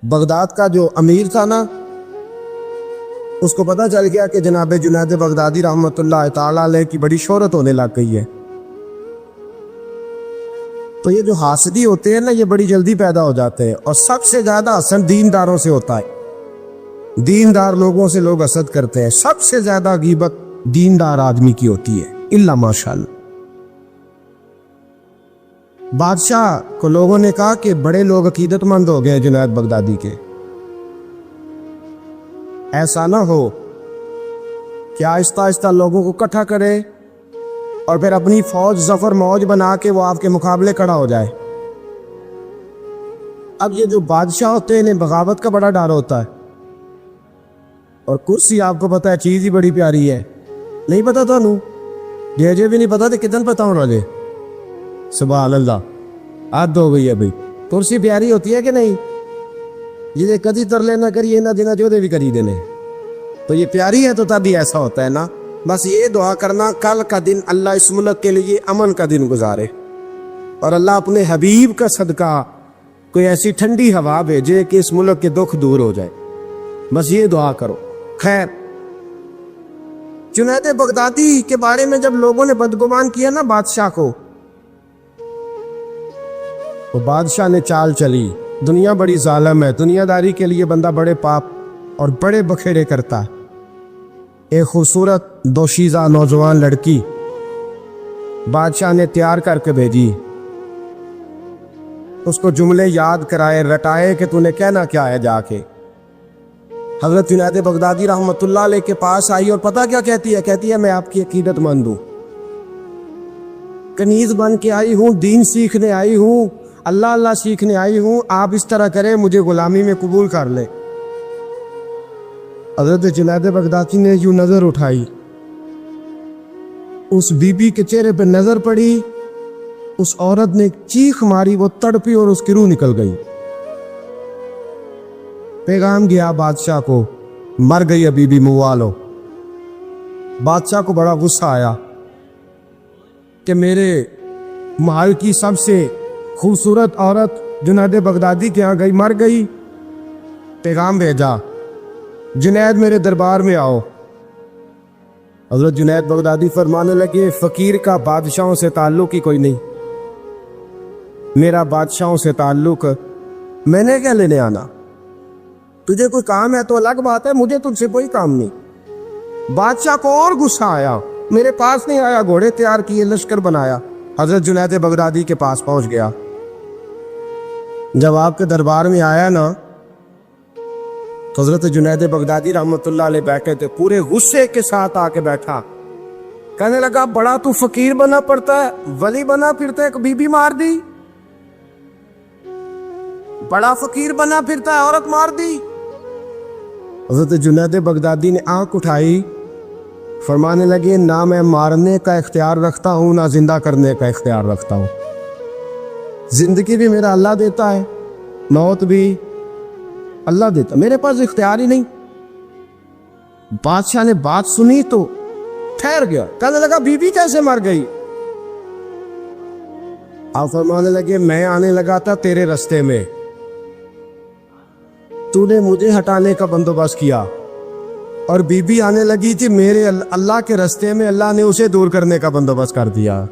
Baghdad کا جو امیر تھا نا، اس کو پتہ چل گیا کہ جناب جنید بغدادی رحمۃ اللہ تعالی علیہ کی بڑی شہرت ہونے لگ گئی ہے. تو یہ جو حاسدی ہوتے ہیں نا، یہ بڑی جلدی پیدا ہو جاتے ہیں، اور سب سے زیادہ حسد دینداروں سے ہوتا ہے. دیندار لوگوں سے لوگ حسد کرتے ہیں. سب سے زیادہ غیبت دیندار آدمی کی ہوتی ہے، الا ماشاءاللہ. بادشاہ کو لوگوں نے کہا کہ بڑے لوگ عقیدت مند ہو گئے جنید بغدادی کے، ایسا نہ ہو کہ آہستہ آہستہ لوگوں کو اکٹھا کرے اور پھر اپنی فوج ظفر موج بنا کے وہ آپ کے مقابلے کھڑا ہو جائے. اب یہ جو بادشاہ ہوتے ہیں انہیں بغاوت کا بڑا ڈر ہوتا ہے، اور کرسی آپ کو پتہ ہے چیز ہی بڑی پیاری ہے. نہیں پتا تھا نو جے بھی نہیں پتا تو کتن پتا ہوں راجے. سبحان اللہ، حد ہو گئی ہے بھائی. کرسی پیاری ہوتی ہے کہ نہیں؟ یہ کدی ترلے نہ کریے نہ دینا جو دے بھی کری دینے. تو یہ پیاری ہے تو تبھی ایسا ہوتا ہے نا. بس یہ دعا کرنا کل کا دن اللہ اس ملک کے لیے امن کا دن گزارے، اور اللہ اپنے حبیب کا صدقہ کوئی ایسی ٹھنڈی ہوا بھیجے کہ اس ملک کے دکھ دور ہو جائے. بس یہ دعا کرو. خیر، جنید بغدادی کے بارے میں جب لوگوں نے بدگمان کیا نا بادشاہ کو، تو بادشاہ نے چال چلی. دنیا بڑی ظالم ہے، دنیا داری کے لیے بندہ بڑے پاپ اور بڑے بکھیڑے کرتا ہے. ایک خوبصورت دوشیزہ نوجوان لڑکی بادشاہ نے تیار کر کے بھیجی. اس کو جملے یاد کرائے، رٹائے کہ تو نے کہنا کیا ہے. جا کے حضرت جنید بغدادی رحمۃ اللہ علیہ کے پاس آئی، اور پتہ کیا کہتی ہے؟ کہتی ہے میں آپ کی عقیدت مند ہوں، کنیز بن کے آئی ہوں، دین سیکھنے آئی ہوں، اللہ اللہ سیکھنے آئی ہوں. آپ اس طرح کریں، مجھے غلامی میں قبول کر لیں. حضرت جنید بغدادی نے یوں نظر اٹھائی، اس بی بی کے چہرے پہ نظر پڑی، اس عورت نے چیخ ماری، وہ تڑپی اور اس کی روح نکل گئی. پیغام گیا بادشاہ کو، مر گئی بی بی، منوا لو. بادشاہ کو بڑا غصہ آیا کہ میرے محل کی سب سے خوبصورت عورت جنید بغدادی کے ہاں گئی، مر گئی. پیغام بھیجا، جنید میرے دربار میں آؤ. حضرت جنید بغدادی فرمانے لگے فقیر کا بادشاہوں سے تعلق ہی کوئی نہیں. میرا بادشاہوں سے تعلق، میں نے کیا لینے آنا؟ تجھے کوئی کام ہے تو الگ بات ہے، مجھے تجھ سے کوئی کام نہیں. بادشاہ کو اور غصہ آیا، میرے پاس نہیں آیا، گھوڑے تیار کیے، لشکر بنایا، حضرت جنید بغدادی کے پاس پہنچ گیا. جب آپ کے دربار میں آیا نا، حضرت جنید بغدادی رحمۃ اللہ علیہ بیٹھے تھے، پورے غصے کے ساتھ آ کے بیٹھا، کہنے لگا بڑا تو فقیر بنا پڑتا ہے، ولی بنا پھرتا ہے، بی بی مار دی. بڑا فقیر بنا پھرتا ہے، عورت مار دی. حضرت جنید بغدادی نے آنکھ اٹھائی، فرمانے لگے نہ میں مارنے کا اختیار رکھتا ہوں، نہ زندہ کرنے کا اختیار رکھتا ہوں. زندگی بھی میرا اللہ دیتا ہے، موت بھی اللہ دیتا، میرے پاس اختیار ہی نہیں. بادشاہ نے بات سنی تو ٹھہر گیا، کہنے لگا بی بی کیسے مر گئی؟ آپ فرمانے لگے میں آنے لگا تھا تیرے رستے میں، تو نے مجھے ہٹانے کا بندوبست کیا، اور بی بی آنے لگی تھی میرے اللہ کے رستے میں، اللہ نے اسے دور کرنے کا بندوبست کر دیا.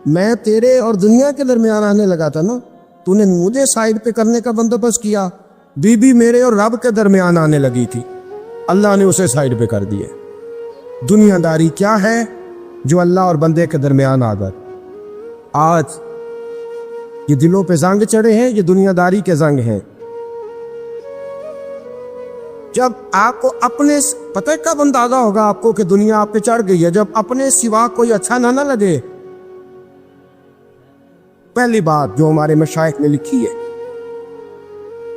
میں تیرے اور دنیا کے درمیان آنے لگا تھا نا، تو نے مجھے سائڈ پہ کرنے کا بندوبست کیا. بی بی میرے اور رب کے درمیان آنے لگی تھی، اللہ نے اسے سائڈ پہ کر دیے. دنیا داری کیا ہے جو اللہ اور بندے کے درمیان آ گئے. آج یہ دلوں پہ زنگ چڑھے ہیں، یہ دنیا داری کے زنگ ہیں. جب آپ کو اپنے پتہ کب اندازہ ہوگا آپ کو کہ دنیا آپ پہ چڑھ گئی ہے؟ جب اپنے سوا کوئی اچھا نہ لگے. پہلی بات جو ہمارے مشائخ نے لکھی ہے،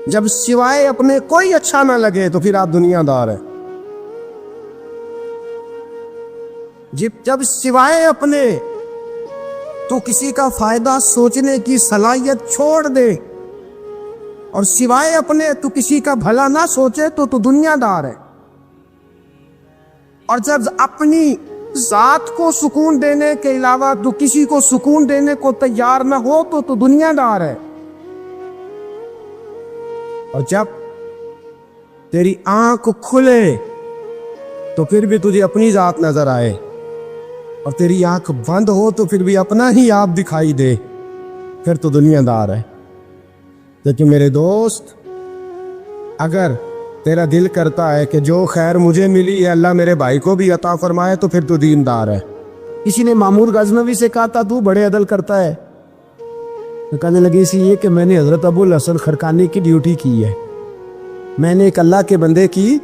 جب سوائے اپنے کوئی اچھا نہ لگے تو پھر آپ دنیا دار ہیں. جب سوائے اپنے تو کسی کا فائدہ سوچنے کی صلاحیت چھوڑ دے، اور سوائے اپنے تو کسی کا بھلا نہ سوچے تو دنیا دار ہے. اور جب اپنی ذات کو سکون دینے کے علاوہ تو کسی کو سکون دینے کو تیار نہ ہو تو دنیا دار ہے. اور جب تیری آنکھ کھلے تو پھر بھی تجھے اپنی ذات نظر آئے، اور تیری آنکھ بند ہو تو پھر بھی اپنا ہی آپ دکھائی دے، پھر تو دنیا دار ہے۔ لیکن میرے دوست، اگر تیرا دل کرتا ہے کہ جو خیر مجھے ملی ہے اللہ میرے بھائی کو بھی عطا فرمائے، تو پھر تو دیندار ہے۔ کسی نے مامور غزنوی سے کہا تھا تو بڑے عدل کرتا ہے، تو کہنے لگے اسی لیے کہ میں نے حضرت ابو الحسن خرقانی کی ڈیوٹی کی ہے، میں نے ایک اللہ کے بندے کی،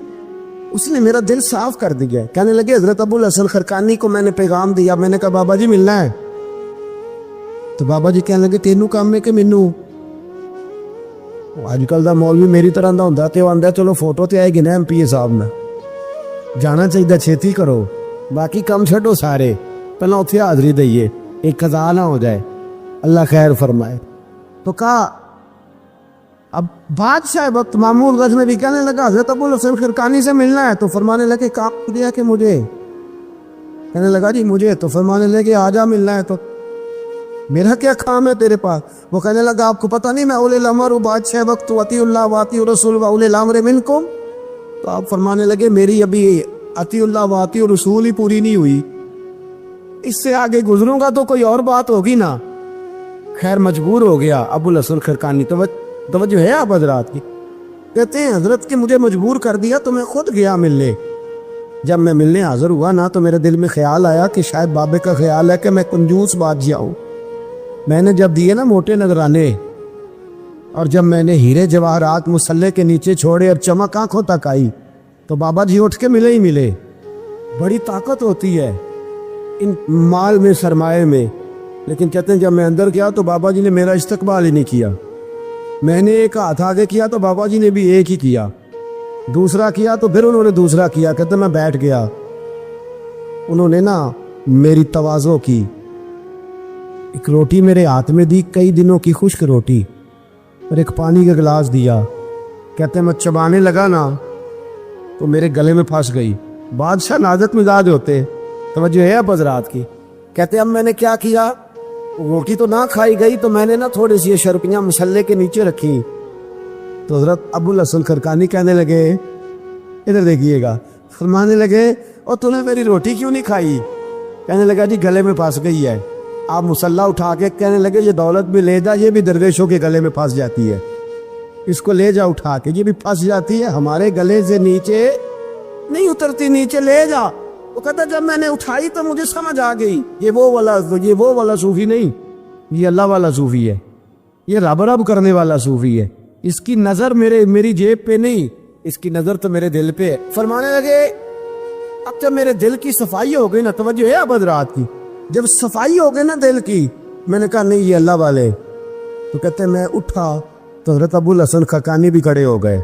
اس نے میرا دل صاف کر دیا ہے۔ کہنے لگے حضرت ابو الحسن خرقانی کو میں نے پیغام دیا، میں نے کہا بابا جی ملنا ہے، تو بابا جی کہنے لگے تینوں کام میں کہ مینوں آج کل دا مولوی میری طرح دا ہوندا تے آندا چلو فوٹو تے آئے گی نا MP صاحب نے جانا چاہیے، چھیتی کرو، باقی کام چھڈو سارے، پہلا اتھے حاضری دئیے، ایک قضا نہ ہو جائے، اللہ خیر فرمائے۔ تو کہا اب بادشاہ وقت مامور غزنوی کہنے لگا حضرت ابو الحسن خرقانی سے ملنا ہے، تو فرمانے لگے کام دیا کہ مجھے، کہنے لگا جی مجھے، تو فرمانے لگے آجا ملنا ہے، تو میرا کیا کام ہے تیرے پاس؟ وہ کہنے لگا آپ کو پتہ نہیں میں اولی الامر ہوں، بادشاہ وقت اطیع اللہ واطیع الرسول واولی الامر منکم؟ تو آپ فرمانے لگے میری ابھی اطیع اللہ واطیع الرسول ہی پوری نہیں ہوئی، اس سے آگے گزروں گا تو کوئی اور بات ہوگی نا۔ خیر مجبور ہو گیا ابو الحسن خرقانی، توجہ ہے آپ حضرات کی؟ کہتے ہیں حضرت کے مجھے مجبور کر دیا تو میں خود گیا ملنے۔ جب میں ملنے حاضر ہوا نا تو میرے دل میں خیال آیا کہ شاید بابے کا خیال ہے کہ میں کنجوس بادشاہ ہوں۔ میں نے جب دیے نا موٹے نذرانے، اور جب میں نے ہیرے جواہرات مصلے کے نیچے چھوڑے اور چمک آنکھوں تک آئی، تو بابا جی اٹھ کے ملے ہی ملے۔ بڑی طاقت ہوتی ہے ان مال میں، سرمایے میں، لیکن کہتے ہیں جب میں اندر گیا تو بابا جی نے میرا استقبال ہی نہیں کیا۔ میں نے ایک ہاتھ آگے کیا تو بابا جی نے بھی ایک ہی کیا، دوسرا کیا تو پھر انہوں نے دوسرا کیا۔ کہتے میں بیٹھ گیا، انہوں نے نا میری تواضع کی، ایک روٹی میرے ہاتھ میں دی، کئی دنوں کی خشک روٹی، اور ایک پانی کا گلاس دیا۔ کہتے میں چبانے لگا نا تو میرے گلے میں پھنس گئی۔ بادشاہ نازک مزاج ہوتے، توجہ ہے اب حضرات کی؟ کہتے اب میں نے کیا کیا، روٹی تو نہ کھائی گئی تو میں نے نا تھوڑی سی شرپیاں مصلے کے نیچے رکھی، تو حضرت ابو الحسن خرقانی کہنے لگے ادھر دیکھیے گا، فرمانے لگے اور تو نے میری روٹی کیوں نہیں کھائی؟ کہنے لگا جی گلے میں پھنس گئی ہے۔ آپ مصلہ اٹھا کے کہنے لگے یہ دولت بھی لے جا، یہ بھی درویشوں کے گلے میں پھنس جاتی ہے، اس کو لے جا اٹھا کے، یہ بھی پھنس جاتی ہے، ہمارے گلے سے نیچے نہیں اترتی، نیچے لے جا۔ وہ کہتا جب میں نے اٹھائی تو مجھے سمجھ آ گئی یہ وہ والا صوفی نہیں، یہ اللہ والا صوفی ہے، یہ رب رب کرنے والا صوفی ہے، اس کی نظر میری جیب پہ نہیں، اس کی نظر تو میرے دل پہ ہے۔ فرمانے لگے اب جب میرے دل کی صفائی ہو گئی نا، توجہ ہے اب حضرات کی، جب صفائی ہو گئی نا دل کی، میں نے کہا نہیں یہ اللہ والے، تو کہتے میں اٹھا تو حضرت ابو الحسن خرقانی بھی کھڑے ہو گئے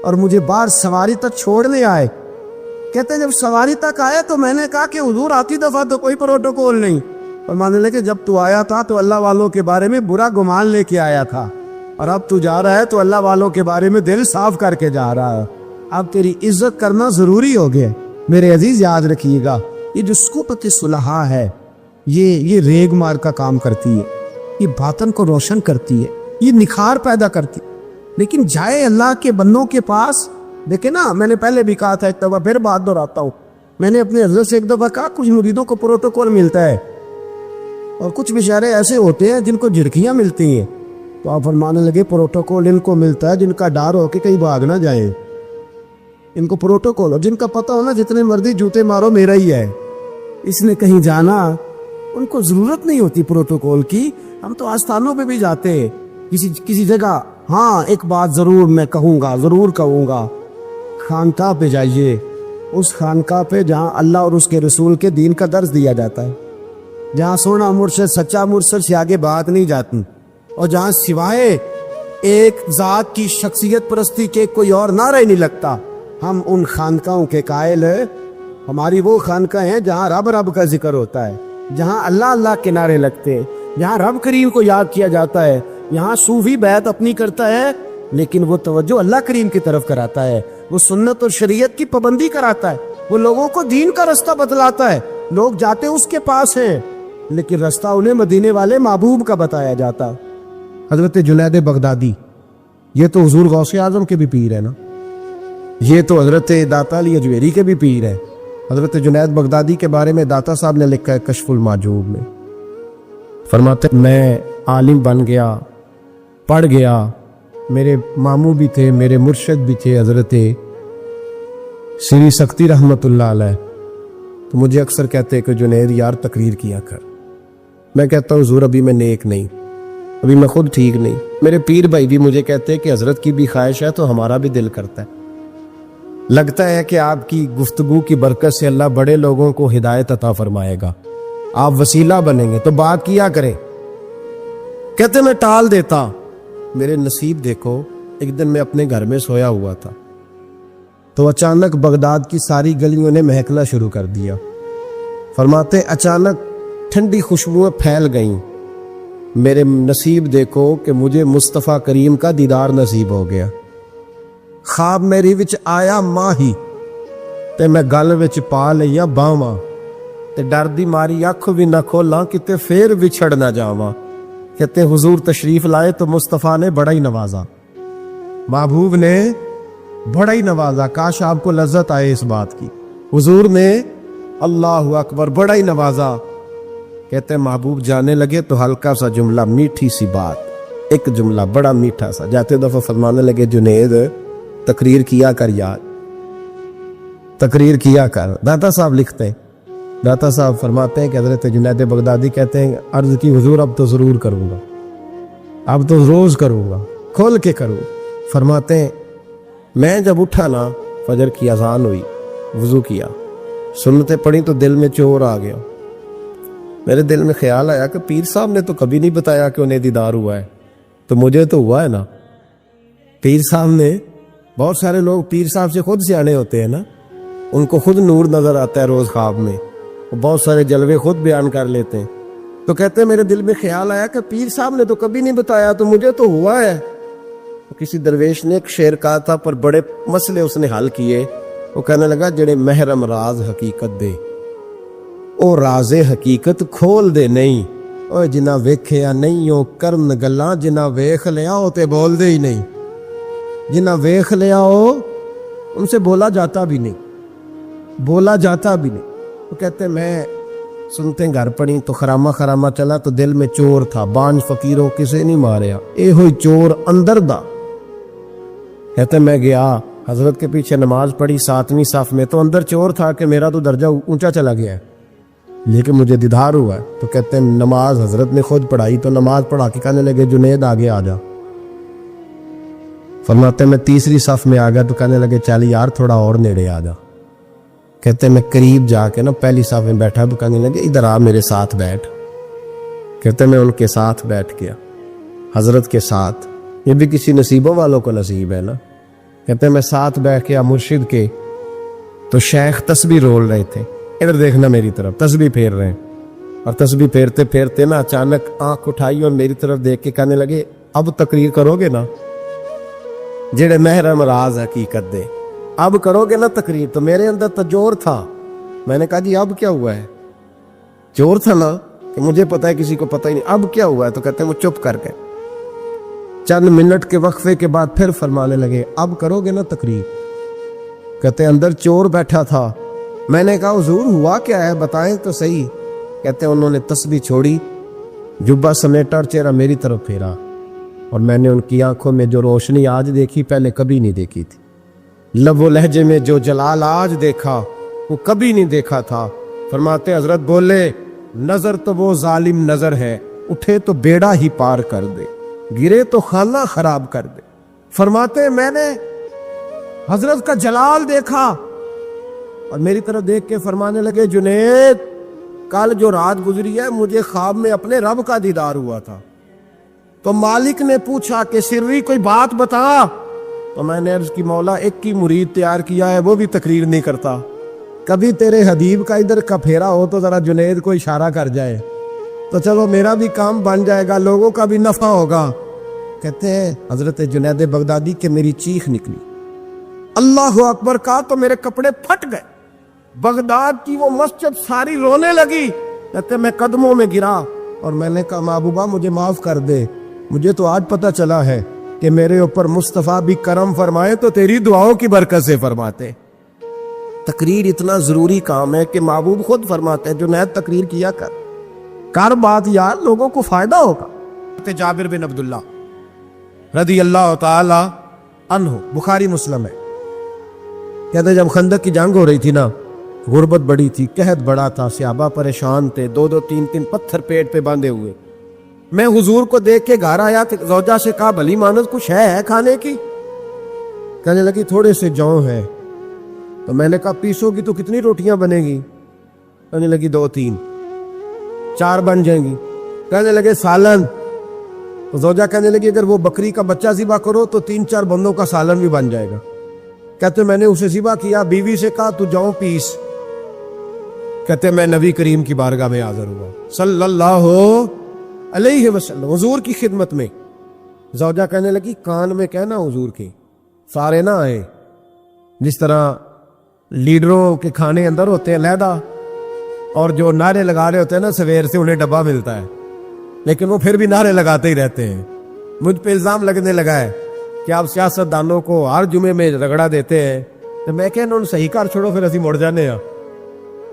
اور مجھے باہر سواری تک چھوڑنے آئے۔ کہتے ہیں جب سواری تک آیا تو میں نے کہا کہ حضور آتی دفعہ تو کوئی پروٹوکول نہیں، اور ماننے لگے جب تو آیا تھا تو اللہ والوں کے بارے میں برا گمان لے کے آیا تھا، اور اب تو جا رہا ہے تو اللہ والوں کے بارے میں دل صاف کر کے جا رہا ہے، اب تیری عزت کرنا ضروری ہو گیا۔ میرے عزیز یاد رکھیے گا، یہ جو صحبت صلحاء ہے یہ ریگ مار کا کام کرتی ہے، یہ باطن کو روشن کرتی ہے، یہ نکھار پیدا کرتی ہے۔ لیکن جائے اللہ کے بندوں کے پاس، دیکھیں نا میں نے پہلے بھی کہا تھا، ایک دفعہ پھر بات دہراتا ہوں، میں نے اپنے حضرت سے ایک دفعہ کہا کچھ مریدوں کو پروٹوکول ملتا ہے اور کچھ بیچارے ایسے ہوتے ہیں جن کو جھڑکیاں ملتی ہیں، تو آپ فرمانے لگے پروٹوکول ان کو ملتا ہے جن کا ڈر ہو کہ کہیں بھاگ نہ جائیں، ان کو پروٹوکول، اور جن کا پتہ ہونا جتنے مرضی جوتے مارو میرا ہی ہے، اس نے کہیں جانا، ان کو ضرورت نہیں ہوتی پروٹوکول کی۔ ہم تو آستانوں پہ بھی جاتے ہیں کسی جگہ، ہاں ایک بات ضرور میں ضرور کہوں گا، خانقاہ پہ جائیے، اس خانقاہ پہ جہاں اللہ اور اس کے رسول کے دین کا درس دیا جاتا ہے، جہاں سونا مرشد سچا مرشد سے آگے بات نہیں جاتی، اور جہاں سوائے ایک ذات کی شخصیت پرستی کے کوئی اور نعرہ ہی نہیں لگتا، ہم ان خانقاہوں کے قائل ہیں۔ ہماری وہ خانقاہ ہیں جہاں رب رب کا ذکر ہوتا ہے، جہاں اللہ اللہ کے نعرے لگتے ہیں، جہاں رب کریم کو یاد کیا جاتا ہے، یہاں صوفی بیعت اپنی کرتا ہے لیکن وہ توجہ اللہ کریم کی طرف کراتا ہے، وہ سنت اور شریعت کی پابندی کراتا ہے، وہ لوگوں کو دین کا رستہ بتلاتا ہے۔ لوگ جاتے اس کے پاس ہیں لیکن رستہ انہیں مدینے والے محبوب کا بتایا جاتا۔ حضرت جنید بغدادی یہ تو حضور غوث اعظم کے بھی پیر ہے نا، یہ تو حضرت داتا علی اجویری کے بھی پیر ہے۔ حضرت جنید بغدادی کے بارے میں داتا صاحب نے لکھا ہے کشف المحجوب میں، فرماتے میں عالم بن گیا، پڑھ گیا، میرے ماموں بھی تھے، میرے مرشد بھی تھے حضرت سری سختی رحمت اللہ علیہ، تو مجھے اکثر کہتے کہ جنید یار تقریر کیا کر۔ میں کہتا ہوں حضور ابھی میں نیک نہیں، ابھی میں خود ٹھیک نہیں۔ میرے پیر بھائی بھی مجھے کہتے ہیں کہ حضرت کی بھی خواہش ہے تو ہمارا بھی دل کرتا ہے، لگتا ہے کہ آپ کی گفتگو کی برکت سے اللہ بڑے لوگوں کو ہدایت عطا فرمائے گا، آپ وسیلہ بنیں گے، تو بات کیا کریں۔ کہتے میں ٹال دیتا، میرے نصیب دیکھو، ایک دن میں اپنے گھر میں سویا ہوا تھا تو اچانک بغداد کی ساری گلیوں نے مہکنا شروع کر دیا۔ فرماتے اچانک ٹھنڈی خوشبوئیں پھیل گئیں، میرے نصیب دیکھو کہ مجھے مصطفیٰ کریم کا دیدار نصیب ہو گیا۔ خواب میری وچ آیا ماہی تے میں گل وچ پا لیا باواں، تے ڈر دی ماری اکھ بھی نہ کھولاں کتے پھر وچھڑ نہ جاواں۔ کہتے حضور تشریف لائے تو مصطفیٰ نے بڑا ہی نوازا، محبوب نے بڑا ہی نوازا۔ کاش آپ کو لذت آئے اس بات کی، حضور نے اللہ اکبر بڑا ہی نوازا۔ کہتے محبوب جانے لگے تو ہلکا سا جملہ، میٹھی سی بات، ایک جملہ بڑا میٹھا سا، جاتے دفعہ فرمانے لگے جنید تقریر کیا کر یار، تقریر کیا کر۔ داتا صاحب لکھتے ہیں، داتا صاحب فرماتے ہیں کہ حضرت جنید بغدادی کہتے ہیں عرض کی حضور اب تو ضرور کروں گا، اب تو روز کروں گا، کھول کے کروں۔ فرماتے ہیں میں جب اٹھا نا، فجر کی اذان ہوئی، وضو کیا، سنتیں پڑھی تو دل میں چور آ گیا۔ میرے دل میں خیال آیا کہ پیر صاحب نے تو کبھی نہیں بتایا کہ انہیں دیدار ہوا ہے، تو مجھے تو ہوا ہے نا۔ پیر صاحب نے، بہت سارے لوگ پیر صاحب سے خود سیانے ہوتے ہیں نا، ان کو خود نور نظر آتا ہے روز خواب میں، وہ بہت سارے جلوے خود بیان کر لیتے ہیں۔ تو کہتے ہیں میرے دل میں خیال آیا کہ پیر صاحب نے تو کبھی نہیں بتایا، تو مجھے تو ہوا ہے۔ کسی درویش نے ایک شعر کہا تھا، پر بڑے مسئلے اس نے حل کیے۔ وہ کہنے لگا جڑے محرم راز حقیقت دے او راز حقیقت کھول دے نہیں، او جنہ ویکھیا نہیں او کرن گلاں، جنہ ویکھ لیا او تے بول دے ہی نہیں، جنہ ویکھ لیا او ان سے بولا جاتا بھی نہیں، بولا جاتا بھی نہیں۔ وہ کہتے میں سنتے گھر پڑی تو خرامہ خرامہ چلا تو دل میں چور تھا، بانج فقیروں کسے نہیں ماریا، اے ہوئی چور اندر دا۔ کہتے میں گیا حضرت کے پیچھے نماز پڑھی 7ویں صف میں، تو اندر چور تھا کہ میرا تو درجہ اونچا چلا گیا ہے، لیکن مجھے دیدار ہوا ہے۔ تو کہتے ہیں نماز حضرت نے خود پڑھائی، تو نماز پڑھا کے کہنے لگے جنید آگے آ جا۔ فرماتے میں 3ری صف میں آ گیا تو کہنے لگے چل یار تھوڑا اور نیڑے آ جا۔ کہتے میں قریب جا کے نا پہلی صف میں بیٹھا تو کہنے لگے ادھر آ میرے ساتھ بیٹھ۔ کہتے میں ان کے ساتھ بیٹھ گیا، حضرت کے ساتھ۔ یہ بھی کسی نصیبوں والوں کو نصیب ہے نا۔ کہتے میں ساتھ بیٹھ گیا مرشد کے، تو شیخ تسبیح رول رہے تھے، ادھر دیکھنا میری طرف، تسبیح پھیر رہے ہیں، اور تسبیح پھیرتے پھیرتے نا اچانک آنکھ اٹھائی اور میری طرف دیکھ کے کہنے لگے اب تقریر کرو گے نا، جڑے محرم راز حقیقت دے، اب کرو گے نا تقریر۔ تو میرے اندر تو جور تھا، میں نے کہا جی اب کیا ہوا ہے؟ جور تھا نا کہ مجھے پتا ہے کسی کو پتہ ہی نہیں، اب کیا ہوا ہے؟ تو کہتے ہیں وہ چپ کر گئے۔ چند منٹ کے وقفے کے بعد پھر فرمانے لگے اب کرو گے نا تقریر؟ کہتے ہیں اندر چور بیٹھا تھا، میں نے کہا حضور ہوا کیا ہے بتائیں تو صحیح۔ کہتے ہیں انہوں نے تسبیح چھوڑی، جبہ سمیٹا اور چہرہ میری طرف پھیرا، اور میں نے ان کی آنکھوں میں جو روشنی آج دیکھی پہلے کبھی نہیں دیکھی تھی، لب و لہجے میں جو جلال آج دیکھا وہ کبھی نہیں دیکھا تھا۔ فرماتے حضرت بولے نظر تو وہ ظالم نظر ہے، اٹھے تو بیڑا ہی پار کر دے، گرے تو خانہ خراب کر دے۔ فرماتے میں نے حضرت کا جلال دیکھا اور میری طرف دیکھ کے فرمانے لگے جنید کل جو رات گزری ہے مجھے خواب میں اپنے رب کا دیدار ہوا تھا، تو مالک نے پوچھا کہ سری کوئی بات بتا، تو میں نے عرض کی مولا ایک کی مرید تیار کیا ہے وہ بھی تقریر نہیں کرتا، کبھی تیرے حبیب کا ادھر کا پھیرا ہو تو ذرا جنید کو اشارہ کر جائے تو چلو میرا بھی کام بن جائے گا، لوگوں کا بھی نفع ہوگا۔ کہتے ہیں حضرت جنید بغدادی کہ میری چیخ نکلی، اللہ اکبر کہا تو میرے کپڑے پھٹ گئے، بغداد کی وہ مسجد ساری رونے لگی۔ کہتے میں قدموں میں گرا اور میں نے کہا محبوبہ مجھے معاف کر دے، مجھے تو آج پتہ چلا ہے کہ میرے اوپر مصطفیٰ بھی کرم فرمائے تو تیری دعاؤں کی برکت سے فرماتے. تقریر اتنا ضروری کام ہے کہ محبوب خود فرماتے ہیں جنید تقریر کیا کر بات یار، لوگوں کو فائدہ ہوگا. جابر بن عبداللہ رضی اللہ تعالی عنہ، بخاری مسلم ہے، کہتے جب خندق کی جنگ ہو رہی تھی نا، غربت بڑی تھی، قحط بڑا تھا، صحابہ پریشان تھے، 2 3 پتھر پیٹ پہ باندھے ہوئے. میں حضور کو دیکھ کے گھر آیا تو زوجہ سے کہا بھلی مانت کچھ ہے کھانے کی؟ کہنے لگی تھوڑے سے جوں ہے. تو میں نے کہا پیسو گی تو کتنی روٹیاں بنے گی؟ کہنے لگی 2 3 4 بن جائیں گی. کہنے لگے سالن. تو زوجہ کہنے لگی اگر وہ بکری کا بچہ ذبح کرو تو 3 4 بندوں کا سالن بھی بن جائے گا. کہتے میں نے اسے ذبح کیا، بیوی سے کہا تو جاؤ پیس. کہتے میں نبی کریم کی بارگاہ میں حاضر ہوا صلی اللہ علیہ وسلم، حضور کی خدمت میں. زوجہ کہنے لگی کان میں کہنا حضور کے سارے نہ آئے، جس طرح لیڈروں کے کھانے اندر ہوتے ہیں علیحدہ، اور جو نعرے لگا رہے ہوتے ہیں نا سویر سے انہیں ڈبہ ملتا ہے، لیکن وہ پھر بھی نعرے لگاتے ہی رہتے ہیں. مجھ پہ الزام لگنے لگا ہے کہ آپ سیاست دانوں کو ہر جمعے میں رگڑا دیتے ہیں. تو میں کہ انہوں نے صحیح کار چھوڑو پھر اسی مڑ جانے ہیں،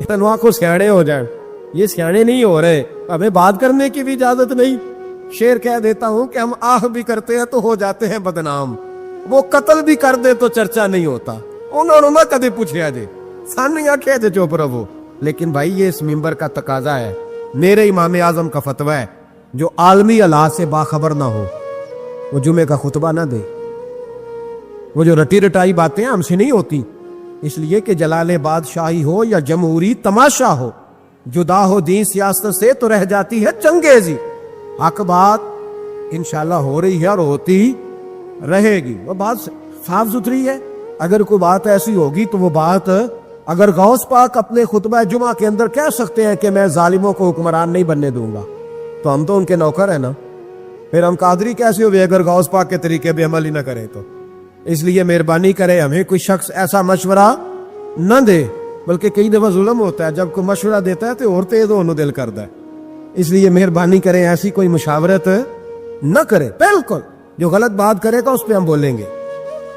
تنوا کو سیاڑے ہو جائیں. یہ سیاڑے نہیں ہو رہے، ہمیں بات کرنے کی بھی اجازت نہیں. شعر کہہ دیتا ہوں کہ ہم آہ بھی کرتے ہیں تو ہو جاتے ہیں بدنام، وہ قتل بھی کر دے تو چرچا نہیں ہوتا. انہوں نے نہ کدے پوچھا جے سن یا کہہ دے چپ رہو. لیکن بھائی یہ اس ممبر کا تقاضا ہے، میرے امام اعظم کا فتویٰ ہے، جو عالمی حالات سے باخبر نہ ہو وہ جمعے کا خطبہ نہ دے. وہ جو رٹی رٹائی باتیں ہم سے نہیں ہوتی، اس لیے کہ جلال بادشاہی ہو یا جمہوری تماشا ہو، جدا ہو دین سیاست سے تو رہ جاتی ہے چنگیزی. حق بات انشاءاللہ ہو رہی ہے اور ہوتی رہے گی. وہ بات صاف ستھری ہے. اگر کوئی بات ایسی ہوگی تو وہ بات اگر غوث پاک اپنے خطبہ جمعہ کے اندر کہہ سکتے ہیں کہ میں ظالموں کو حکمران نہیں بننے دوں گا، تو ہم تو ان کے نوکر ہیں نا. پھر ہم قادری کیسے ہوئے اگر غوث پاک کے طریقے پہ عمل ہی نہ کریں تو؟ اس لیے مہربانی کرے ہمیں کوئی شخص ایسا مشورہ نہ دے. بلکہ کئی دفعہ ظلم ہوتا ہے، جب کوئی مشورہ دیتا ہے تو اور تیز ہونے دل کرتا ہے. اس لیے مہربانی کریں ایسی کوئی مشاورت نہ کرے. بالکل جو غلط بات کرے گا اس پہ ہم بولیں گے،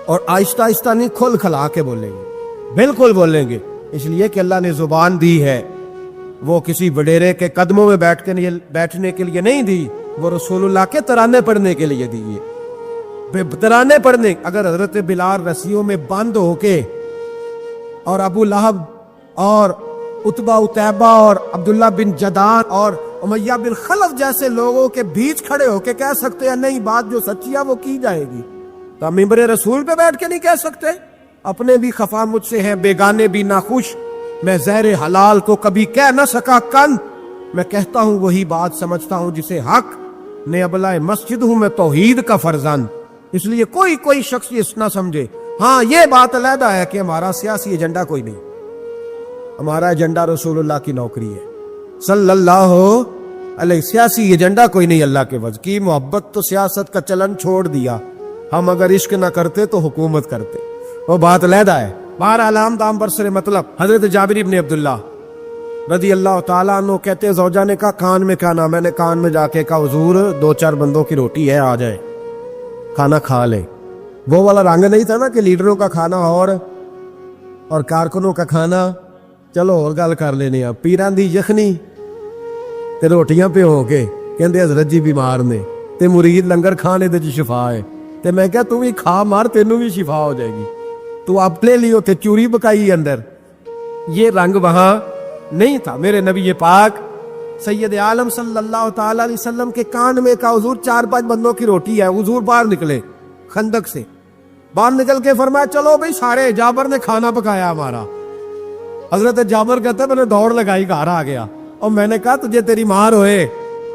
اور آہستہ آہستہ نہیں، کھل کھلا کے بولیں گے، بالکل بولیں گے. اس لیے کہ اللہ نے زبان دی ہے، وہ کسی وڈیرے کے قدموں میں بیٹھنے کے لیے نہیں دی، وہ رسول اللہ کے ترانے پڑھنے کے لیے دی ہے. ترانے پڑھنے. اگر حضرت بلال رسیوں میں بند ہو کے اور ابو لہب اور عتبہ اتیبہ اور عبداللہ بن جدان اور امیہ بن خلف جیسے لوگوں کے بیچ کھڑے ہو کے کہہ سکتے ہیں نہیں بات جو سچی ہے وہ کی جائے گی، تو ہم ممبر رسول پہ بیٹھ کے نہیں کہہ سکتے؟ اپنے بھی خفا مجھ سے ہیں، بیگانے بھی ناخوش، میں زہر حلال کو کبھی کہہ نہ سکا کن، میں کہتا ہوں وہی بات سمجھتا ہوں جسے حق نے ابلائے مسجد ہوں میں توحید کا فرزند. اس لیے کوئی شخص یہ نہ سمجھے ہاں یہ بات علیحدہ ہے کہ ہمارا سیاسی ایجنڈا کوئی نہیں، ہمارا ایجنڈا رسول اللہ کی نوکری ہے صلی اللہ علیہ. سیاسی ایجنڈا کوئی نہیں. اللہ کے وجہ کی محبت تو سیاست کا چلن چھوڑ دیا. ہم اگر عشق نہ کرتے تو حکومت کرتے، وہ بات علیحدہ ہے. بہرحال عام دام برسر مطلب حضرت جابر بن عبداللہ رضی اللہ تعالیٰ عنہ کہتے زوجہ نے کہا کان میں کھانا. میں نے کان میں جا کے کہا حضور 2 4 بندوں کی روٹی ہے، آ جائے کھانا کھا لے. وہ والا رنگ نہیں تھا نا کہ لیڈروں کا کھانا اور کارکنوں کا کھانا چلو اور گل کر لینے. پیران دی یخنی تے روٹیاں پہ ہو کے کہندے حضرت جی بیمار نے تے مرید لنگر کھانے دے شفا ہے. تے میں کہا تم ہی کھا مار تینوں بھی شفا ہو جائے گی. تو آپ لے لیو تے چوری پکائی اندر. یہ رنگ وہاں نہیں تھا. میرے نبی پاک سید عالم صلی اللہ تعالی علیہ وسلم کے کان میں کہا حضور 4 5 بندوں کی روٹی ہے. حضور باہر نکلے خندق سے، باہر نکل کے فرمایا چلو بھائی سارے، جابر نے کھانا پکایا ہمارا. حضرت جابر کہتا ہے میں نے دوڑ لگائی گھر آ گیا، اور میں نے کہا تجھے تیری مار ہوئے،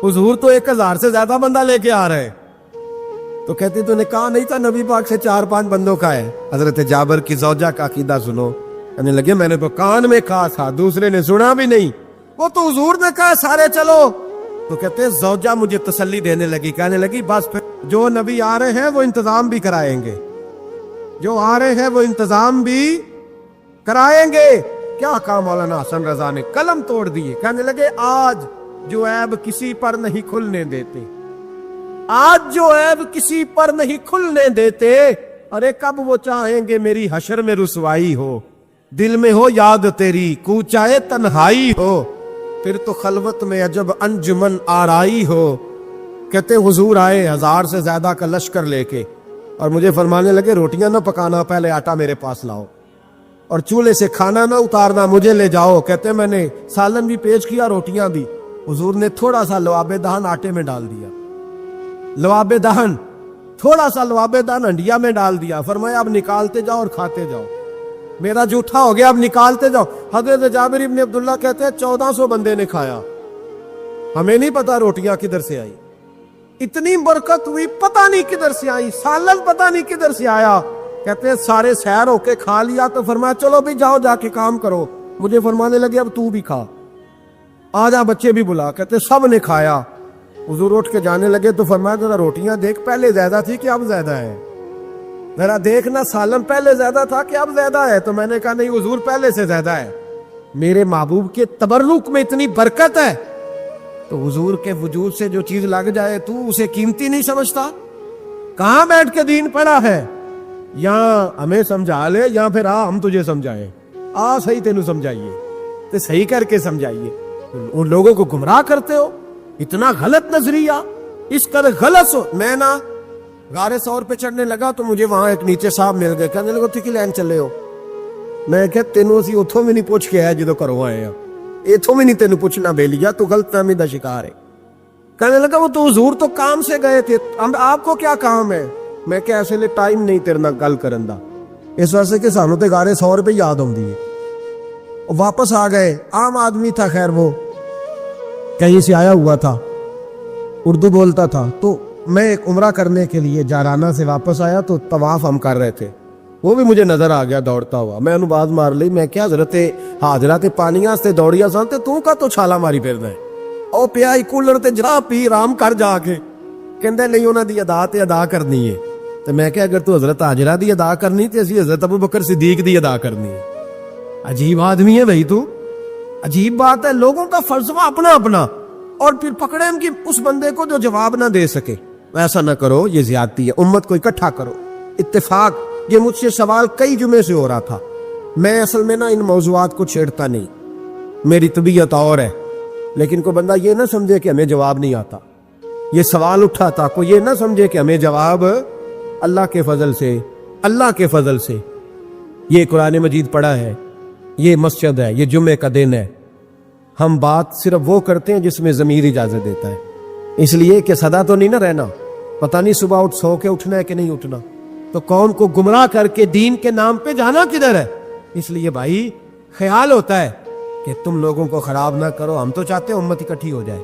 حضور تو 1000 سے زیادہ بندہ لے کے آ رہے. تو کہتے تو نے کہا نہیں تھا نبی پاک سے 4 5 بندوں کا ہے. حضرت جابر کی زوجہ کا عقیدہ سنو. کہنے لگے میں نے تو کان میں کہا تھا، دوسرے نے سنا بھی نہیں، وہ تو حضور نے کہا سارے چلو. تو کہتے زوجہ مجھے تسلی دینے لگی، کہنے لگی بس پھر جو نبی آ رہے ہیں وہ انتظام بھی کرائیں گے، جو آ رہے ہیں وہ انتظام بھی کرائیں گے. کیا کہا مولانا حسن رضا نے؟ قلم توڑ دیے. کہنے لگے آج جو عیب کسی پر نہیں کھلنے دیتے، آج جو عیب کسی پر نہیں کھلنے دیتے، ارے کب وہ چاہیں گے میری حشر میں رسوائی ہو، دل میں ہو یاد تیری کوچائے تنہائی ہو، پھر تو خلوت میں عجب انجمن آرائی ہو۔ کہتے حضور آئے 1000 سے زیادہ کا لشکر لے کے، اور مجھے فرمانے لگے روٹیاں نہ پکانا، پہلے آٹا میرے پاس لاؤ، اور چولہے سے کھانا نہ اتارنا، مجھے لے جاؤ۔ کہتے میں نے سالن بھی پیش کیا، روٹیاں بھی، حضور نے تھوڑا سا لواب دہن آٹے میں ڈال دیا، لواب دہن، تھوڑا سا لواب دہن ہنڈیا میں ڈال دیا، فرمایا اب نکالتے جاؤ اور کھاتے جاؤ، میرا جھوٹا ہو گیا، اب نکالتے جاؤ۔ حضرت جابر بن عبداللہ کہتے ہیں 1400 بندے نے کھایا، ہمیں نہیں پتا روٹیاں کدھر سے آئی، اتنی برکت ہوئی پتہ نہیں کدھر سے آئی، سالن پتہ نہیں کدھر سے آیا۔ کہتے ہیں سارے سیر ہو کے کھا لیا تو فرمایا چلو بھی جاؤ جا کے کام کرو، مجھے فرمانے لگے اب تو بھی کھا، آ جا بچے بھی بلا۔ کہتے سب نے کھایا، حضور اٹھ کے جانے لگے تو فرمایا ذرا روٹیاں دیکھ، پہلے زیادہ تھی کہ اب زیادہ ہے، ذرا دیکھنا سالن پہلے زیادہ تھا کہ اب زیادہ ہے۔ تو میں نے کہا نہیں حضور پہلے سے زیادہ ہے، میرے محبوب کے تبرک میں اتنی برکت ہے۔ تو حضور کے وجود سے جو چیز لگ جائے تو اسے قیمتی نہیں سمجھتا؟ کہاں بیٹھ کے دین پڑھا ہے؟ یا ہمیں سمجھا لے یا پھر ہم تجھے سمجھائیں، صحیح تینوں سمجھائیے تو صحیح کر کے سمجھائیے، ان لوگوں کو گمراہ کرتے ہو، اتنا غلط نظریہ، اس قدر غلط ہو۔ میں نا غار ثور پہ چڑھنے لگا تو مجھے وہاں ایک نیچے صاحب مل گئے، کہنے لگا تھی کہ لین چلے ہو؟ میں کہ تینوں اسی اتھوں میں نہیں پوچھ کے آیا جدو کرو آئے ہیں، اتھوں میں نہیں تینوں پوچھنا بے لیا، تو غلط فہمی دا شکار ہے۔ کہنے لگا وہ تو حضور تو کام سے گئے تھے، آپ کو کیا کام ہے؟ میں کہ ایسے لئے ٹائم نہیں تیرنا گل کرن دا، اس واسطے کہ سانوں تے غار ثور پہ یاد ہوں دی ہے۔ واپس آ گئے، عام آدمی تھا، خیر وہ کہیں سے آیا ہوا تھا، اردو بولتا تھا، تو میں ایک عمرہ کرنے کے لیے جارانہ سے واپس آیا تو طواف ہم کر رہے تھے، وہ بھی مجھے نظر آ گیا دوڑتا ہوا، میں انہوں باز مار لی، میں کیا حضرت حاضرہ تے پانیاں سے دوڑیا سانتے تو کا تو چھالا ماری پھرنا ہے، او پیائی کولر تے جرا پی رام کر جا کے، کہندے نہیں انہاں دی ادا تے ادا کرنی ہے۔ تو میں کہ اگر تو حضرت حاجرہ دی ادا کرنی تے اسی حضرت ابوبکر صدیق دی ادا کرنی ہے۔ عجیب آدمی ہے بھائی تو، عجیب بات ہے، لوگوں کا فلسفہ اپنا اپنا، اور پھر پکڑے ہم کہ اس بندے کو جو جواب نہ دے سکے۔ ایسا نہ کرو، یہ زیادتی ہے، امت کو اکٹھا کرو، اتفاق۔ یہ مجھ سے سوال کئی جمعے سے ہو رہا تھا، میں اصل میں نا ان موضوعات کو چھیڑتا نہیں، میری طبیعت اور ہے، لیکن کوئی بندہ یہ نہ سمجھے کہ ہمیں جواب نہیں آتا، یہ سوال اٹھا تھا، کوئی یہ نہ سمجھے کہ ہمیں جواب اللہ کے فضل سے، اللہ کے فضل سے۔ یہ قرآن مجید پڑھا ہے، یہ مسجد ہے، یہ جمعے کا دن ہے، ہم بات صرف وہ کرتے ہیں جس میں ضمیر اجازت دیتا ہے، اس لیے کہ سدا تو نہیں نہ رہنا، پتہ نہیں صبح اٹھ سو کے اٹھنا ہے کہ نہیں اٹھنا، تو قوم کو گمراہ کر کے دین کے نام پہ جانا کدھر ہے؟ اس لیے بھائی خیال ہوتا ہے کہ تم لوگوں کو خراب نہ کرو، ہم تو چاہتے ہیں امت اکٹھی ہو جائے،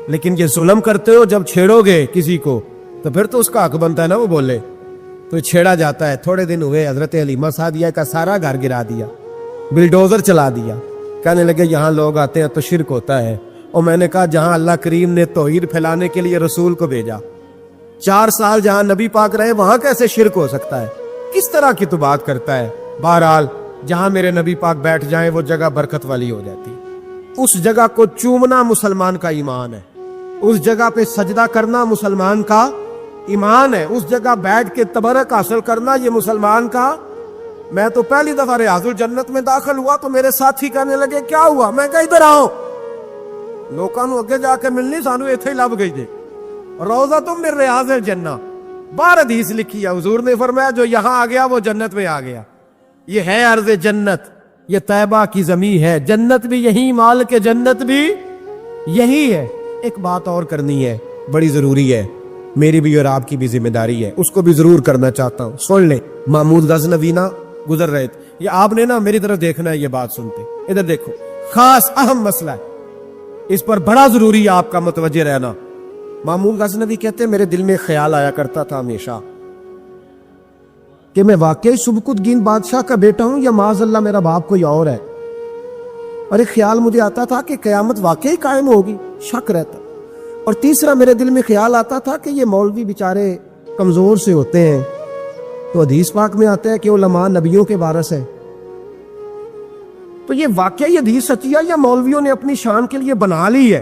لیکن یہ ظلم کرتے ہو، جب چھیڑو گے کسی کو تو پھر تو اس کا حق بنتا ہے نا وہ بولے، تو چھیڑا جاتا ہے۔ تھوڑے دن ہوئے حضرت حلیمہ سعدیہ کا سارا گھر گرا دیا، بلڈوزر چلا دیا، کہنے لگے یہاں لوگ آتے ہیں تو شرک ہوتا ہے، اور میں نے کہا جہاں اللہ کریم نے توحید پھیلانے کے لیے رسول کو بھیجا، 4 سال جہاں نبی پاک رہے وہاں کیسے شرک ہو سکتا ہے؟ کس طرح کی تو بات کرتا ہے؟ بہرحال جہاں میرے نبی پاک بیٹھ جائیں وہ جگہ برکت والی ہو جاتی، اس جگہ کو چومنا مسلمان کا ایمان ہے، اس جگہ پہ سجدہ کرنا مسلمان کا ایمان ہے، اس جگہ بیٹھ کے تبرک حاصل کرنا یہ مسلمان کا۔ میں تو پہلی دفعہ ریاض الجنت میں داخل ہوا تو میرے ساتھی کہنے لگے کیا ہوا؟ میں کہا ادھر آؤ، لوکاں نو اگے جا کے ملنی، سانو ایتھے ہی لب گئی جے، روضۃ من ریاض الجنہ، بار حدیث لکھی ہے، حضور نے فرمایا جو یہاں آ گیا وہ جنت میں آ گیا، یہ ہے ارض جنت، یہ طیبہ کی زمین ہے، جنت بھی یہی، مال کے جنت بھی یہی ہے۔ ایک بات اور کرنی ہے، بڑی ضروری ہے، میری بھی اور آپ کی بھی ذمہ داری ہے، اس کو بھی ضرور کرنا چاہتا ہوں، سن لیں۔ محمود غزنوی نا گزر رہے تھے، یہ آپ نے نا میری طرف دیکھنا ہے، یہ بات سنتے ادھر دیکھو، خاص اہم مسئلہ ہے، اس پر بڑا ضروری ہے آپ کا متوجہ رہنا۔ محمود غزنوی کہتے ہیں میرے دل میں خیال آیا کرتا تھا ہمیشہ کہ میں واقعی سبکتگین بادشاہ کا بیٹا ہوں یا معاذ اللہ میرا باپ کوئی اور ہے، اور ایک خیال مجھے آتا تھا کہ قیامت واقعی قائم ہوگی، شک رہتا، اور تیسرا میرے دل میں خیال آتا تھا کہ یہ مولوی بیچارے کمزور سے ہوتے ہیں، تو حدیث پاک میں آتا ہے کہ علماء نبیوں کے وارث ہیں، تو یہ واقعی حدیث سچی ہے یا مولویوں نے اپنی شان کے لیے بنا لی ہے؟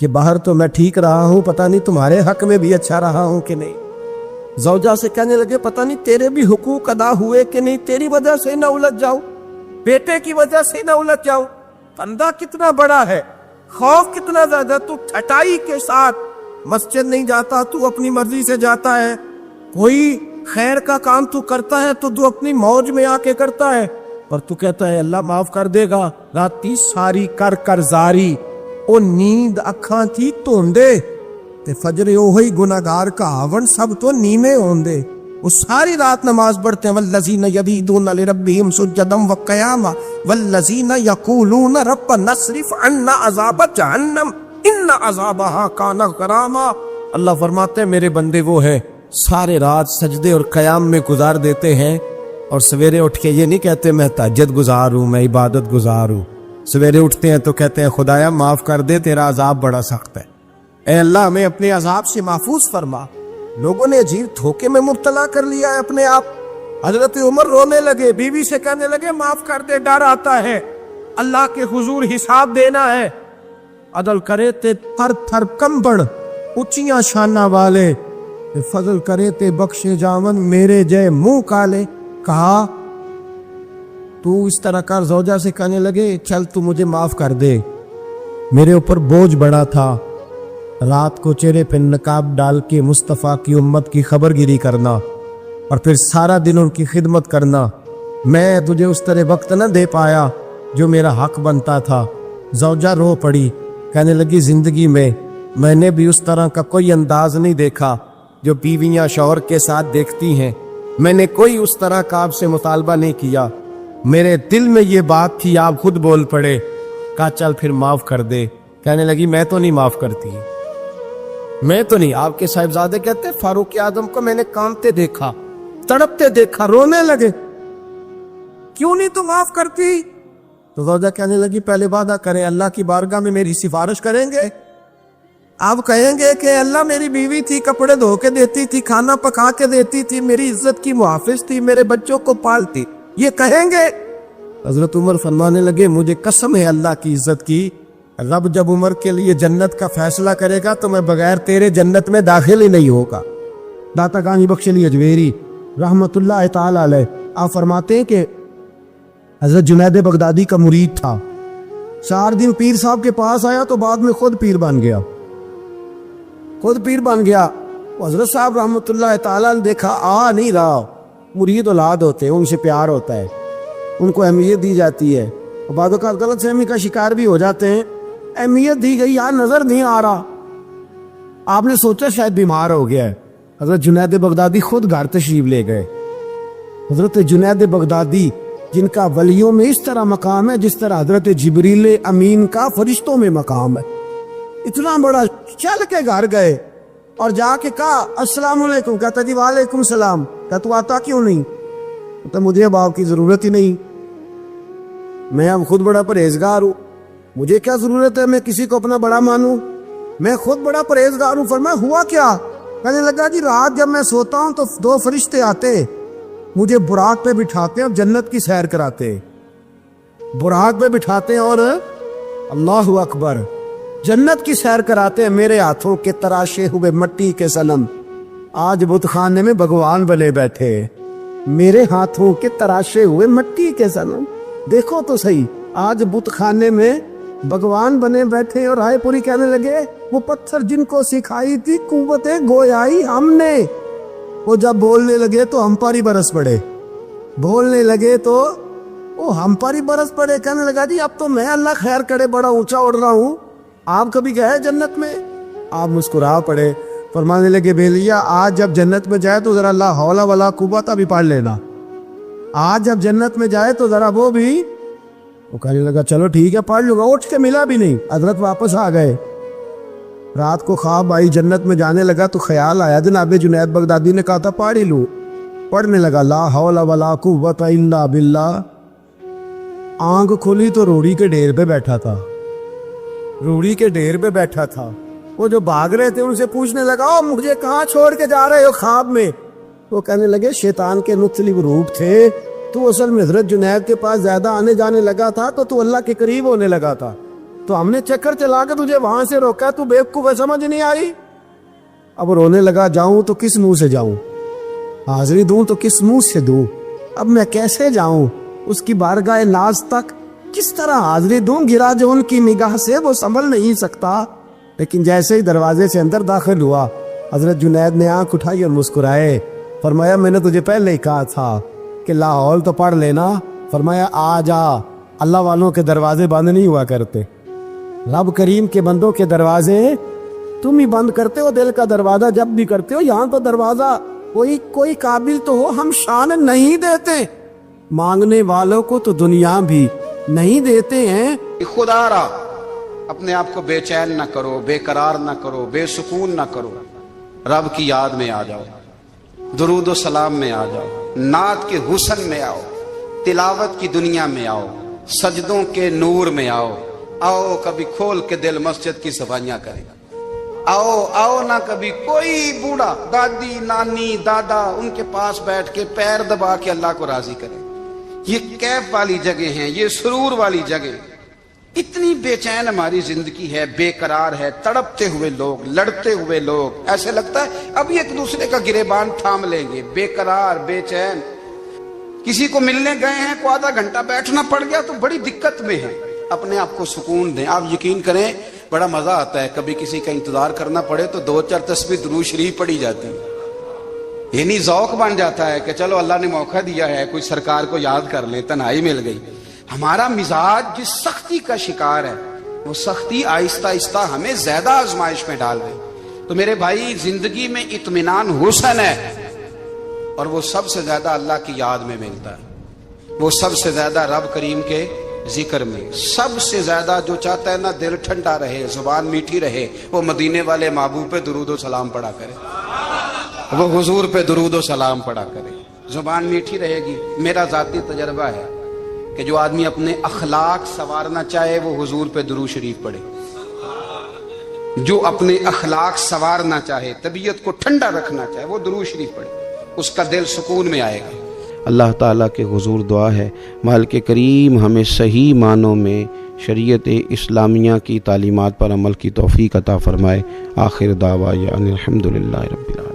کہ باہر تو میں ٹھیک رہا ہوں، پتہ نہیں تمہارے حق میں بھی اچھا رہا ہوں کہ نہیں۔ زوجہ سے کہنے لگے پتہ نہیں تیرے بھی حقوق ادا ہوئے کہ نہیں، تیری وجہ سے نہ الجھ جاؤں، بیٹے کی وجہ سے نہ الجھ جاؤں۔ بندہ کتنا بڑا ہے، خوف کتنا زیادہ، تو ٹھٹائی کے ساتھ مسجد نہیں جاتا، تو اپنی مرضی سے جاتا ہے، کوئی خیر کا کام تو کرتا ہے تو اپنی موج میں آ کے کرتا ہے، پر تو کہتا ہے اللہ معاف کر دے گا۔ راتی ساری کر کر زاری، او نیند اکھاں تھی توندے تے فجر اوہی گناہگار کا آون سب تو نیمے ہوندے۔ وہ ساری رات نماز پڑھتے ہیں، والذین یبیتون لربہم سجدا وقیاما والذین یقولون ربنا اصرف عنا عذاب جہنم ان عذابہا کان غراما۔ اللہ فرماتے ہیں میرے بندے وہ ہیں سارے رات سجدے اور قیام میں گزار دیتے ہیں، اور سویرے اٹھ کے یہ نہیں کہتے میں تہجد گزار ہوں، میں عبادت گزار ہوں۔ سویرے اٹھتے ہیں تو کہتے ہیں خدایا معاف کر دے، تیرا عذاب بڑا سخت ہے، اے اللہ ہمیں اپنے عذاب سے محفوظ فرما۔ لوگوں نے عجیب دھوکے میں مبتلا کر لیا ہے اپنے آپ۔ حضرت عمر رونے لگے، بیوی سے کہنے لگے معاف کر دے، ڈر آتا ہے، اللہ کے حضور حساب دینا ہے۔ عدل کرے تے تھر تھر کمبڑ اونچیاں شانہ والے، فضل کرے تے بخشے جاون میرے جے منہ کالے۔ کہا تو اس طرح کر، زوجہ سے کہنے لگے چل تو مجھے معاف کر دے، میرے اوپر بوجھ بڑا تھا، رات کو چہرے پہ نقاب ڈال کے مصطفیٰ کی امت کی خبر گیری کرنا اور پھر سارا دن ان کی خدمت کرنا، میں تجھے اس طرح وقت نہ دے پایا جو میرا حق بنتا تھا۔ زوجہ رو پڑی، کہنے لگی زندگی میں نے بھی اس طرح کا کوئی انداز نہیں دیکھا جو بیویاں شوہر کے ساتھ دیکھتی ہیں، میں نے کوئی اس طرح کا آپ سے مطالبہ نہیں کیا، میرے دل میں یہ بات تھی، آپ خود بول پڑے۔ کہا چل پھر معاف کر دے۔ کہنے لگی میں تو نہیں معاف کرتی، میں تو نہیں۔ آپ کے صاحبزادے کہتے فاروق اعظم کو میں نے کانپتے دیکھا، تڑپتے دیکھا، رونے لگے، کیوں نہیں تو معاف کرتی؟ تو زوجہ کہنے لگی پہلے وعدہ کریں، اللہ کی بارگاہ میں میری سفارش کریں گے، آپ کہیں گے کہ اللہ میری بیوی تھی، کپڑے دھو کے دیتی تھی، کھانا پکا کے دیتی تھی، میری عزت کی محافظ تھی، میرے بچوں کو پالتی، یہ کہیں گے؟ حضرت عمر فرمانے لگے مجھے قسم ہے اللہ کی عزت کی، رب جب عمر کے لیے جنت کا فیصلہ کرے گا تو میں بغیر تیرے جنت میں داخل ہی نہیں ہوگا۔ داتا گانی بخش علی اجویری رحمت اللہ تعالی علیہ آپ فرماتے ہیں کہ حضرت جنید بغدادی کا مرید تھا، 4 دن پیر صاحب کے پاس آیا تو بعد میں خود پیر بن گیا، خود پیر بن گیا۔ حضرت صاحب رحمت اللہ تعالی نے دیکھا آ نہیں رہا، مرید اولاد ہوتے ہیں، ان سے پیار ہوتا ہے، ان کو اہمیت دی جاتی ہے، اور بعض اوقات غلط فہمی کا شکار بھی ہو جاتے ہیں، اہمیت دی گئی، یہاں نظر نہیں آ رہا، آپ نے سوچا شاید بیمار ہو گیا ہے۔ حضرت جنید بغدادی خود گھر تشریف لے گئے۔ حضرت جنید بغدادی جن کا ولیوں میں اس طرح مقام ہے جس طرح حضرت جبریل امین کا فرشتوں میں مقام ہے، اتنا بڑا، چل کے گھر گئے اور جا کے کہا السلام علیکم، کہتا جی وعلیکم السلام، کہتا تو آتا کیوں نہیں؟ کہتا مجھے اب آپ کی ضرورت ہی نہیں، میں اب خود بڑا پرہیزگار ہوں، مجھے کیا ضرورت ہے میں کسی کو اپنا بڑا مانوں، میں خود بڑا پرہیزگار ہوں۔ فرمایا ہوا کیا؟ کہنے لگا جی رات جب میں سوتا ہوں تو 2 فرشتے آتے مجھے براق پہ بٹھاتے ہیں اور جنت کی سیر کراتے، براق پہ بٹھاتے ہیں اور اللہ اکبر جنت کی سیر کراتے ہیں، میرے ہاتھوں کے تراشے ہوئے مٹی کے صنم آج بت خانے میں بھگوان بنے بیٹھے، میرے ہاتھوں کے تراشے ہوئے مٹی کے صنم، دیکھو تو صحیح، آج بت خانے میں بھگوان بنے بیٹھے۔ اور رائے پوری کہنے لگے وہ پتھر جن کو سکھائی تھی قوت گویائی ہم نے، وہ جب بولنے لگے تو ہم پر ہی برس پڑے، بولنے لگے تو وہ ہم پر ہی برس پڑے۔ کہنے لگا جی اب تو میں اللہ خیر کرے بڑا اونچا اڑ رہا ہوں، آپ کبھی گئے جنت میں؟ آپ مسکرا پڑے، فرمانے لگے بھیلیا آج جب جنت میں جائے تو ذرا لا حول ولا قوت بھی پڑھ لینا، آج جب جنت میں جائے تو ذرا وہ بھی۔ وہ کہنے لگا چلو ٹھیک ہے پڑھ لوں گا، اٹھ کے ملا بھی نہیں، حضرت واپس آ گئے۔ رات کو خواب آئی، جنت میں جانے لگا تو خیال آیا، جناب جنید بغدادی نے کہا تھا پڑھ ہی لوں، پڑھنے لگا لا حول ولا قوت الا باللہ، آنکھ کھولی تو روڑی کے ڈھیر پہ بیٹھا تھا، روڑی کے ڈھیر پہ بیٹھا تھا۔ وہ جو بھاگ رہے تھے ان سے پوچھنے لگا او مجھے کہاں چھوڑ کے جا رہے ہو خواب میں؟ وہ کہنے لگے شیطان کے مختلف روپ تھے، تو اصل میں حضرت جنید کے پاس زیادہ آنے جانے لگا تھا تو اللہ کے قریب ہونے لگا تھا، تو ہم نے چکر چلا کے تجھے وہاں سے روکا, تو بیوقوف ہے, سمجھ نہیں آئی. اب رونے لگا, جاؤں تو کس منہ سے جاؤں, حاضری دوں تو کس منہ سے دوں, اب میں کیسے جاؤں اس کی بارگاہ ناز تک, کس طرح حاضری دوں, گرا جو ان کی نگاہ سے وہ سنبھل نہیں سکتا. لیکن جیسے ہی دروازے سے اندر داخل ہوا, حضرت جنید نے آنکھ اٹھائی اور مسکرائے. فرمایا میں نے تجھے پہلے ہی کہا تھا کہ لاہور تو پڑھ لینا. فرمایا آ جا, اللہ والوں کے دروازے بند نہیں ہوا کرتے, رب کریم کے بندوں کے دروازے تم ہی بند کرتے ہو. دل کا دروازہ جب بھی کرتے ہو, یہاں تو دروازہ کوئی قابل تو ہو, ہم شان نہیں دیتے, مانگنے والوں کو تو دنیا بھی نہیں دیتے ہیں. خدا را اپنے آپ کو بے چین نہ کرو, بے قرار نہ کرو, بے سکون نہ کرو. رب کی یاد میں آ جاؤ, درود و سلام میں آ جاؤ, نعت کے حسن میں آؤ, تلاوت کی دنیا میں آؤ, سجدوں کے نور میں آؤ. آؤ کبھی کھول کے دل مسجد کی صفائیاں کریں. آؤ نہ کبھی کوئی بوڑھا, دادی, نانی, دادا, ان کے پاس بیٹھ کے پیر دبا کے اللہ کو راضی کریں. یہ کیف والی جگہ ہیں, یہ سرور والی جگہ. اتنی بے چین ہماری زندگی ہے, بے قرار ہے, تڑپتے ہوئے لوگ, لڑتے ہوئے لوگ, ایسے لگتا ہے ابھی ایک دوسرے کا گریبان تھام لیں گے. بے قرار, بے چین. کسی کو ملنے گئے ہیں, کو آدھا گھنٹہ بیٹھنا پڑ گیا تو بڑی دقت میں ہے. اپنے آپ کو سکون دیں. آپ یقین کریں بڑا مزہ آتا ہے, کبھی کسی کا انتظار کرنا پڑے تو 2-4 تسبیح درود شریف پڑھی جاتی ہے. یعنی ذوق بن جاتا ہے کہ چلو اللہ نے موقع دیا ہے, کوئی سرکار کو یاد کر لیں, تنہائی مل گئی. ہمارا مزاج جس سختی کا شکار ہے, وہ سختی آہستہ آہستہ ہمیں زیادہ آزمائش میں ڈال گئی. تو میرے بھائی, زندگی میں اطمینان حسن ہے, اور وہ سب سے زیادہ اللہ کی یاد میں ملتا ہے. وہ سب سے زیادہ رب کریم کے ذکر میں. سب سے زیادہ جو چاہتا ہے نا دل ٹھنڈا رہے, زبان میٹھی رہے, وہ مدینے والے محبوب پہ درود و سلام پڑھا کرے, وہ حضور پہ درود و سلام پڑھا کرے. زبان میٹھی رہے گی. میرا ذاتی تجربہ ہے کہ جو آدمی اپنے اخلاق سنوارنا چاہے وہ حضور پہ درود شریف پڑھے. جو اپنے اخلاق سنوارنا چاہے, طبیعت کو ٹھنڈا رکھنا چاہے, وہ درود شریف پڑھے, اس کا دل سکون میں آئے گا. اللہ تعالیٰ کے حضور دعا ہے مالک کریم ہمیں صحیح معنوں میں شریعت اسلامیہ کی تعلیمات پر عمل کی توفیق عطا فرمائے. آخر دعویٰ الحمدللہ رب العالمین.